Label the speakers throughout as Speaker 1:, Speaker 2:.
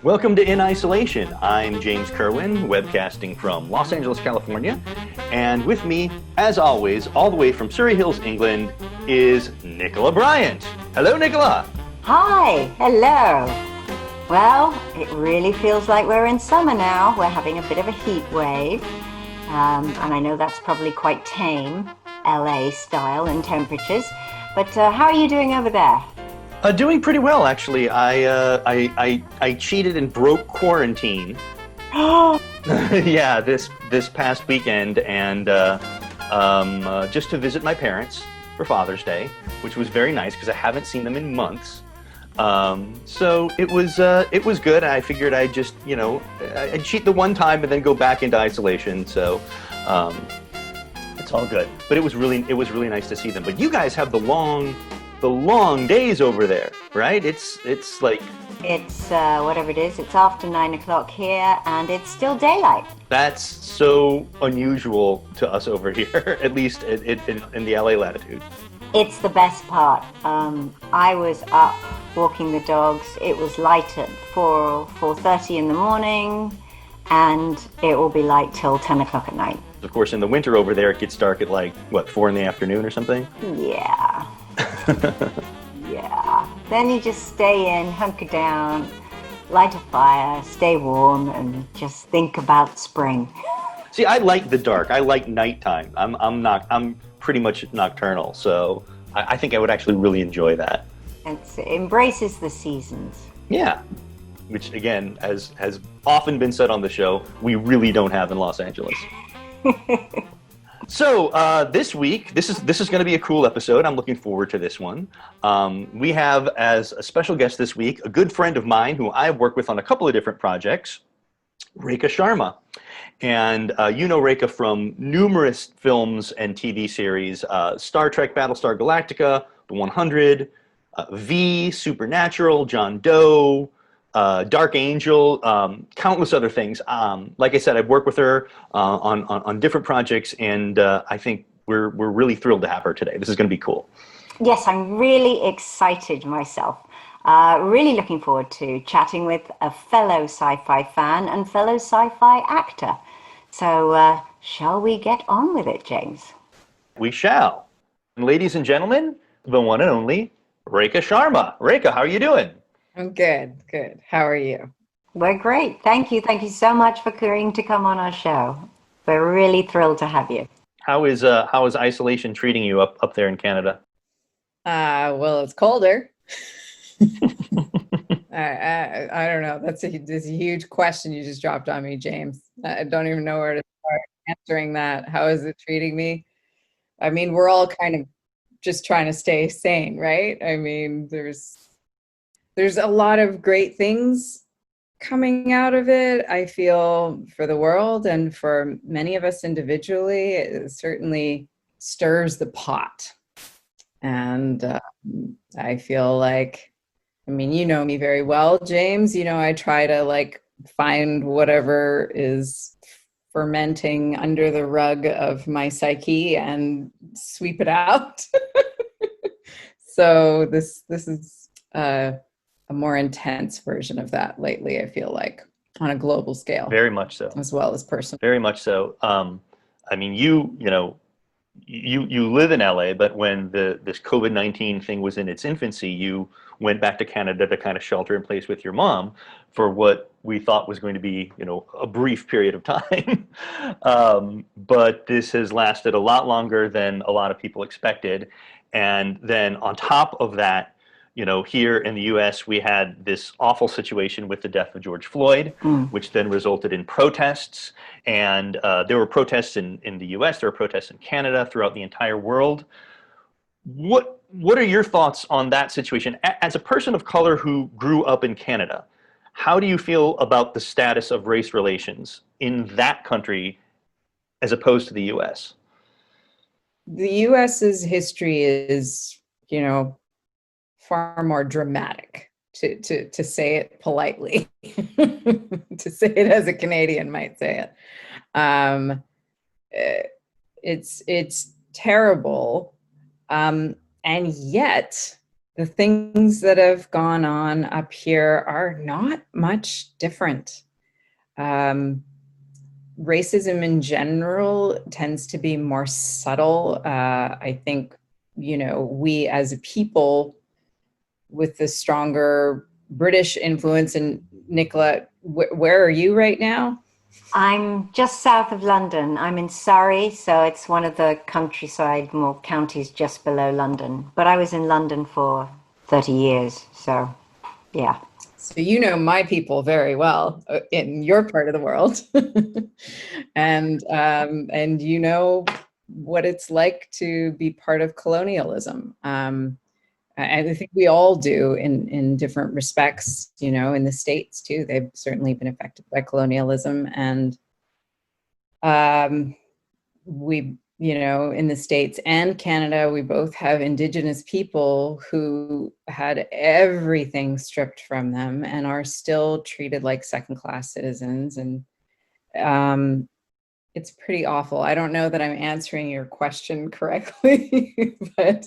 Speaker 1: Welcome to In Isolation. I'm James Kerwin, webcasting from Los Angeles, California. And with me, as always, all the way from Surrey Hills, England, is Nicola Bryant. Hello, Nicola.
Speaker 2: Hi, hello. Well, it really feels like we're in summer now. We're having a bit of a heat wave. And I know that's probably quite tame, LA style in temperatures. But how are you doing over there?
Speaker 1: Doing pretty well, actually. I cheated and broke quarantine. Yeah, this past weekend, and just to visit my parents for Father's Day, which was very nice because I haven't seen them in months. So it was good. I figured I'd just I'd cheat the one time and then go back into isolation. So it's all good. But it was really nice to see them. But you guys have the long days over there, right? It's like...
Speaker 2: It's whatever it is. It's after 9 o'clock here, and it's still daylight.
Speaker 1: That's so unusual to us over here, at least in the LA latitude.
Speaker 2: It's the best part. I was up walking the dogs. It was light at 4:30 in the morning, and it will be light till 10 o'clock at night.
Speaker 1: Of course, in the winter over there, it gets dark at 4 in the afternoon or something?
Speaker 2: Yeah. Yeah. Then you just stay in, hunker down, light a fire, stay warm, and just think about spring.
Speaker 1: See, I like the dark. I like nighttime. I'm pretty much nocturnal, so I think I would actually really enjoy that.
Speaker 2: It embraces the seasons.
Speaker 1: Yeah. Which, again, has often been said on the show, we really don't have in Los Angeles. So this week, this is going to be a cool episode. I'm looking forward to this one. We have as a special guest this week a good friend of mine who I've worked with on a couple of different projects, Rekha Sharma. And you know Rekha from numerous films and TV series, Star Trek, Battlestar Galactica, The 100, V, Supernatural, John Doe, Dark Angel, countless other things. Like I said, I've worked with her on different projects, and I think we're really thrilled to have her today. This is going to be cool.
Speaker 2: Yes, I'm really excited myself. Really looking forward to chatting with a fellow sci-fi fan and fellow sci-fi actor. So shall we get on with it, James?
Speaker 1: We shall. Ladies and gentlemen, the one and only Rekha Sharma. Rekha, how are you doing?
Speaker 3: I'm good. How are you?
Speaker 2: We're great. Thank you. Thank you so much for agreeing to come on our show. We're really thrilled to have you.
Speaker 1: How is isolation treating you up there in Canada?
Speaker 3: Well, it's colder. I don't know. This is a huge question you just dropped on me, James. I don't even know where to start answering that. How is it treating me? I mean, we're all kind of just trying to stay sane, right? I mean, there's a lot of great things coming out of it, I feel, for the world and for many of us individually. It certainly stirs the pot. And I feel like, I mean, you know me very well, James. You know, I try to find whatever is fermenting under the rug of my psyche and sweep it out. So this is a more intense version of that lately, I feel like, on a global scale.
Speaker 1: Very much so.
Speaker 3: As well as personal.
Speaker 1: Very much so. I mean, you live in LA, but when this COVID-19 thing was in its infancy, you went back to Canada to kind of shelter in place with your mom for what we thought was going to be, a brief period of time. But this has lasted a lot longer than a lot of people expected. And then on top of that, here in the U.S., we had this awful situation with the death of George Floyd, which then resulted in protests. And there were protests in the U.S., there were protests in Canada, throughout the entire world. What are your thoughts on that situation? As a person of color who grew up in Canada, how do you feel about the status of race relations in that country as opposed to the U.S.?
Speaker 3: The U.S.'s history is, far more dramatic, to say it politely, to say it as a Canadian might say it. It's terrible. And yet the things that have gone on up here are not much different. Racism in general tends to be more subtle. I think, you know, we as a people with the stronger British influence, and Nicola, where are you right now?
Speaker 2: I'm just south of London. I'm in Surrey, so it's one of the countryside, more counties just below London. But I was in London for 30 years, so yeah.
Speaker 3: So you know my people very well in your part of the world, and you know what it's like to be part of colonialism. I think we all do in different respects. You know, in the States too, they've certainly been affected by colonialism, and we, you know, in the States and Canada, we both have Indigenous people who had everything stripped from them and are still treated like second-class citizens. And it's pretty awful. I don't know that I'm answering your question correctly, but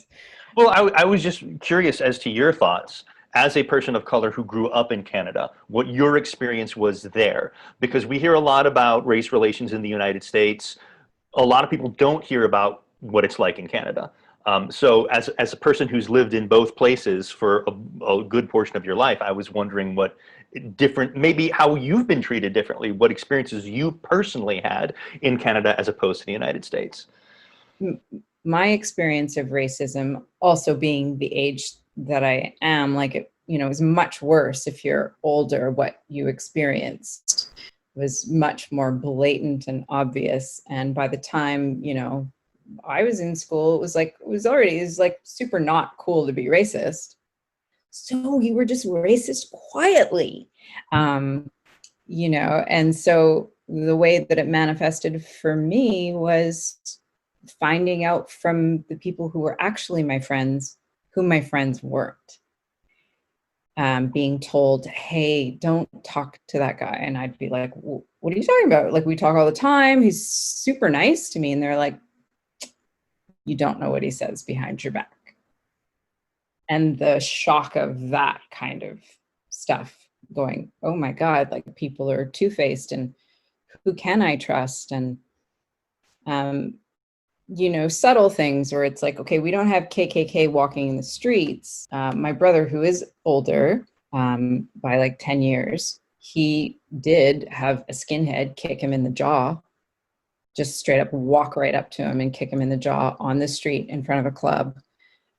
Speaker 1: Well, I was just curious as to your thoughts as a person of color who grew up in Canada, what your experience was there. Because we hear a lot about race relations in the United States. A lot of people don't hear about what it's like in Canada. So as a person who's lived in both places for a good portion of your life, I was wondering what different, maybe how you've been treated differently, what experiences you personally had in Canada as opposed to the United States.
Speaker 3: my experience of racism, also being the age that I am, like, it, you know, is much worse if you're older. What you experienced was much more blatant and obvious. And by the time, you know, I was in school, it was like super not cool to be racist. So you were just racist quietly. You know, and so the way that it manifested for me was finding out from the people who were actually my friends, who my friends weren't. Being told, hey, don't talk to that guy. And I'd be like, what are you talking about? Like, we talk all the time. He's super nice to me. And they're like, you don't know what he says behind your back. And the shock of that kind of stuff, going, oh my God, like, people are two-faced, and who can I trust? And, you know, subtle things where it's like, okay, we don't have KKK walking in the streets. My brother, who is older by like 10 years, he did have a skinhead kick him in the jaw, just straight up walk right up to him and kick him in the jaw on the street in front of a club.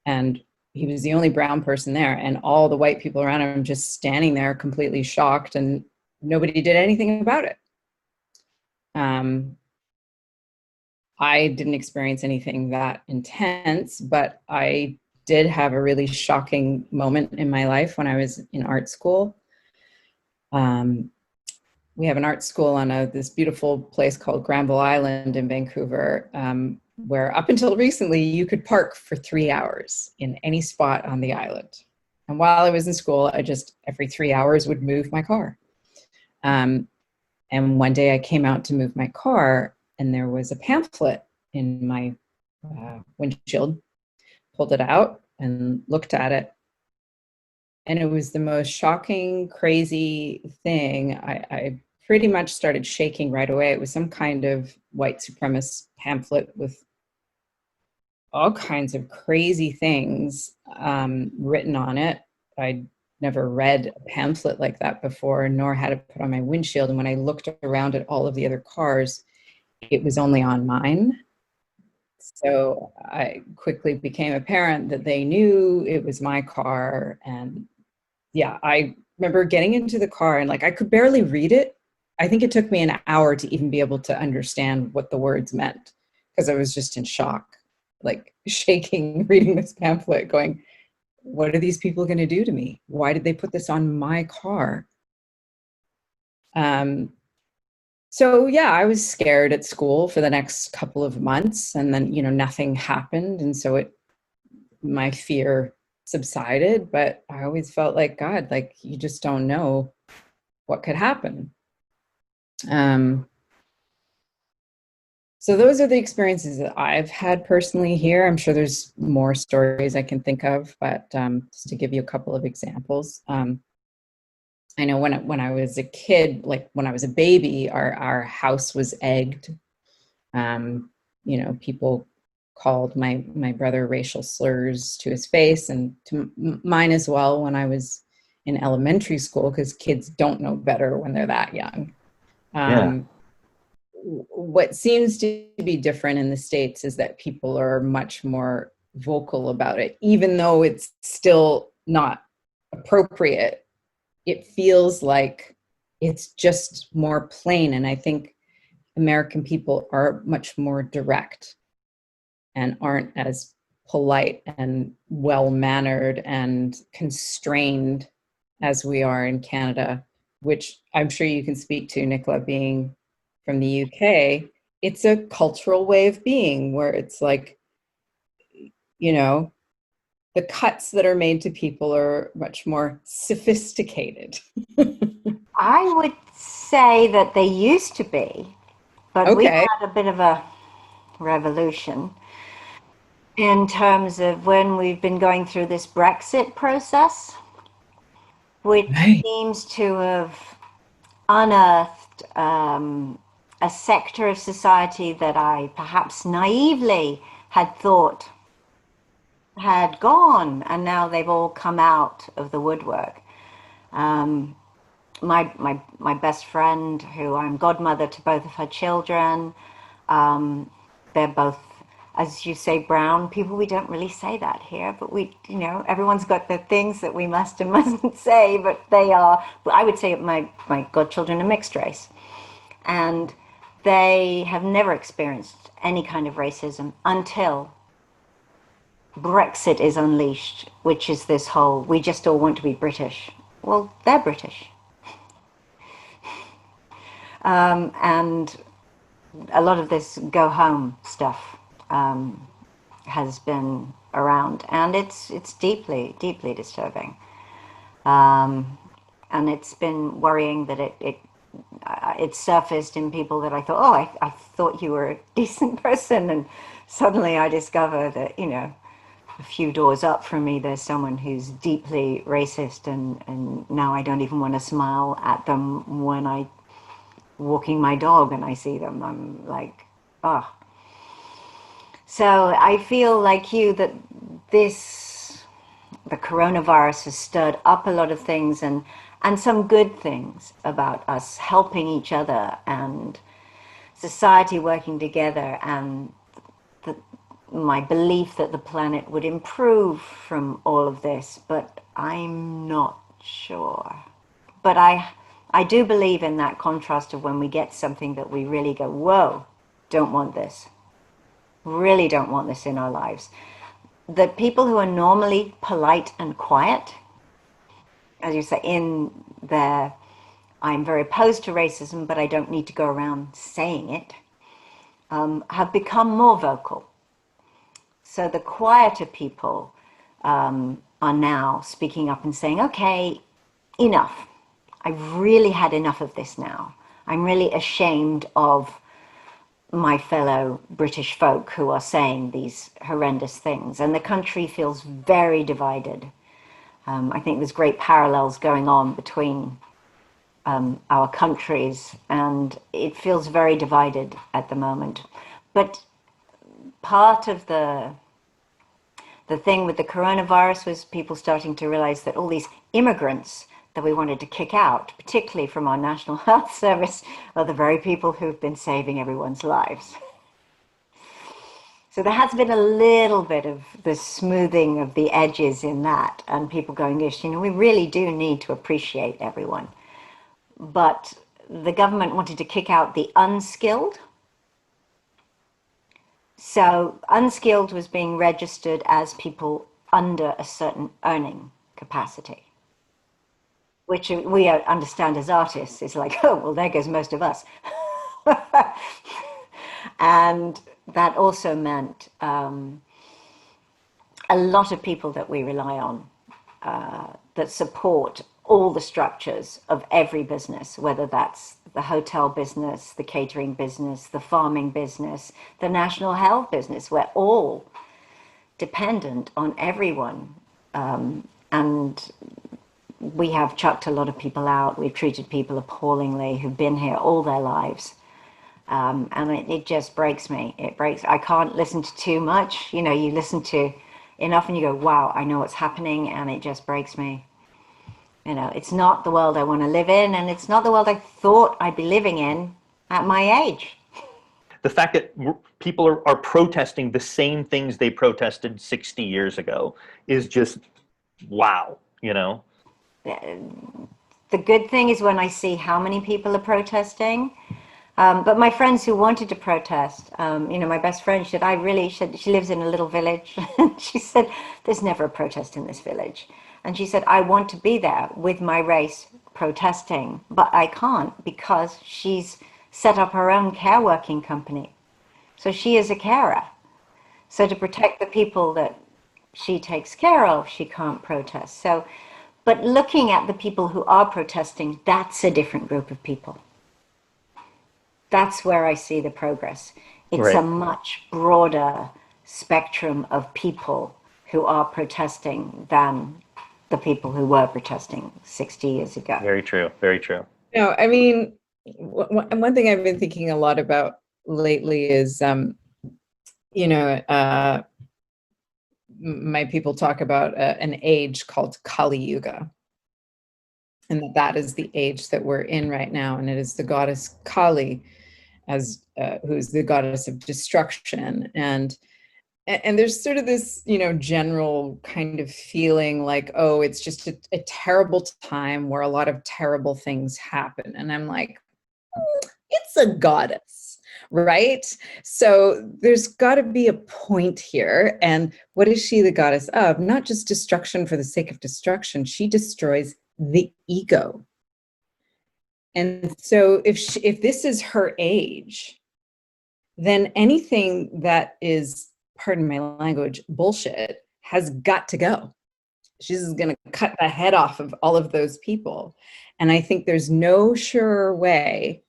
Speaker 3: And he was the only brown person there, and all the white people around him just standing there completely shocked, and nobody did anything about it. I didn't experience anything that intense, but I did have a really shocking moment in my life when I was in art school. We have an art school on this beautiful place called Granville Island in Vancouver, where up until recently you could park for 3 hours in any spot on the island. And while I was in school, I just every 3 hours would move my car. And one day I came out to move my car, and there was a pamphlet in my windshield, pulled it out and looked at it. And it was the most shocking, crazy thing. I pretty much started shaking right away. It was some kind of white supremacist pamphlet with all kinds of crazy things written on it. I'd never read a pamphlet like that before, nor had it put on my windshield. And when I looked around at all of the other cars, it was only on mine. So I quickly became apparent that they knew it was my car. And yeah, I remember getting into the car and, like, I could barely read it. I think it took me an hour to even be able to understand what the words meant, because I was just in shock, like shaking, reading this pamphlet, going, what are these people going to do to me? Why did they put this on my car? So yeah, I was scared at school for the next couple of months, and then, you know, nothing happened. And so my fear subsided, but I always felt like, God, like, you just don't know what could happen. So those are the experiences that I've had personally here. I'm sure there's more stories I can think of, but just to give you a couple of examples. I know when I was a kid, like when I was a baby, our house was egged. Um, People called my brother racial slurs to his face and to mine as well when I was in elementary school, because kids don't know better when they're that young.
Speaker 1: Yeah.
Speaker 3: Um, what seems to be different in the States is that people are much more vocal about it, even though it's still not appropriate. It feels like it's just more plain. And I think American people are much more direct and aren't as polite and well mannered and constrained as we are in Canada, which I'm sure you can speak to, Nicola, being from the UK. It's a cultural way of being where it's like, you know, the cuts that are made to people are much more sophisticated.
Speaker 2: I would say that they used to be, but we've
Speaker 3: Okay.
Speaker 2: had a bit of a revolution in terms of when we've been going through this Brexit process, which
Speaker 3: Right.
Speaker 2: seems to have unearthed a sector of society that I perhaps naively had thought had gone, and now they've all come out of the woodwork. Um, my best friend, who I'm godmother to both of her children, they're both, as you say, brown people. We don't really say that here, but everyone's got the things that we must and mustn't say, but they are, I would say my godchildren are mixed race. And they have never experienced any kind of racism until Brexit is unleashed, which is this whole, we just all want to be British. Well, they're British. And a lot of this go home stuff has been around, and it's deeply, deeply disturbing. And it's been worrying that it surfaced in people that I thought, oh, I thought you were a decent person, and suddenly I discover that a few doors up from me there's someone who's deeply racist, and now I don't even want to smile at them when I walking my dog and I see them. I'm like, oh. So I feel like you that the coronavirus has stirred up a lot of things, and some good things about us helping each other and society working together, and the, my belief that the planet would improve from all of this, but I'm not sure. But I do believe in that contrast of when we get something that we really go, whoa, don't want this. Really don't want this in our lives. The people who are normally polite and quiet, as you say, in their, I'm very opposed to racism, but I don't need to go around saying it, have become more vocal. So the quieter people are now speaking up and saying, okay, enough. I've really had enough of this now. I'm really ashamed of my fellow British folk who are saying these horrendous things. And the country feels very divided. I think there's great parallels going on between our countries, and it feels very divided at the moment. But part of the thing with the coronavirus was people starting to realize that all these immigrants that we wanted to kick out, particularly from our National Health Service, are the very people who've been saving everyone's lives. So there has been a little bit of the smoothing of the edges in that, and people going, yes, we really do need to appreciate everyone. But the government wanted to kick out the unskilled. So unskilled was being registered as people under a certain earning capacity, which we understand as artists is like, oh, well, there goes most of us. And that also meant a lot of people that we rely on that support all the structures of every business, whether that's the hotel business, the catering business, the farming business, the national health business. We're all dependent on everyone. And we have chucked a lot of people out. We've treated people appallingly who've been here all their lives. And it just breaks me. I can't listen to too much. You know, you listen to enough and you go, wow, I know what's happening, and it just breaks me. You know, it's not the world I want to live in, and it's not the world I thought I'd be living in at my age.
Speaker 1: The fact that people are protesting the same things they protested 60 years ago is just, wow, you know?
Speaker 2: The good thing is when I see how many people are protesting. But my friends who wanted to protest, you know, my best friend said, she lives in a little village. And she said, there's never a protest in this village. And she said, I want to be there with my race protesting, but I can't because she's set up her own care working company. So she is a carer. So to protect the people that she takes care of, she can't protest. So, but looking at the people who are protesting, that's a different group of people. That's where I see the progress. It's
Speaker 1: Right.
Speaker 2: a much broader spectrum of people who are protesting than the people who were protesting 60 years ago.
Speaker 1: Very true. Very true.
Speaker 3: No, I mean, one thing I've been thinking a lot about lately is, you know, my people talk about an age called Kali Yuga. And that is the age that we're in right now. And it is the goddess Kali, who's the goddess of destruction. And there's sort of this, you know, general kind of feeling like, oh, it's just a terrible time where a lot of terrible things happen. And I'm like, it's a goddess, right? So there's got to be a point here. And what is she the goddess of? Not just destruction for the sake of destruction. She destroys the ego. And so if this is her age, then anything that is, pardon my language, bullshit has got to go. She's going to cut the head off of all of those people. And I think there's no surer way,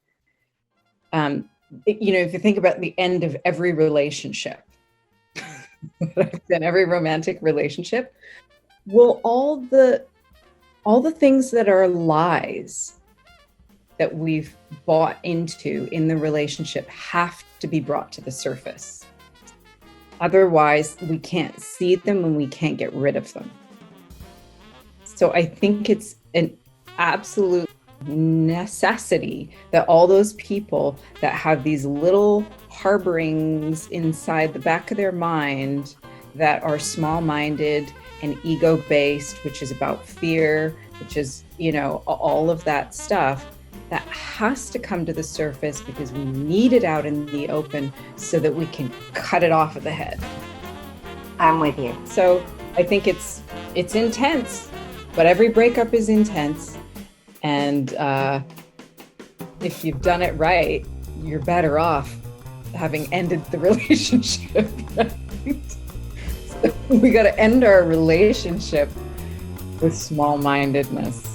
Speaker 3: you know, if you think about the end of every relationship, in every romantic relationship, will all the things that are lies that we've bought into in the relationship have to be brought to the surface. Otherwise, we can't see them and we can't get rid of them. So I think it's an absolute necessity that all those people that have these little harborings inside the back of their mind that are small-minded and ego-based, which is about fear, which is, you know, all of that stuff, that has to come to the surface because we need it out in the open so that we can cut it off at the head.
Speaker 2: I'm with you.
Speaker 3: So I think it's intense, but every breakup is intense. And if you've done it right, you're better off having ended the relationship. Right? So we got to end our relationship with small-mindedness.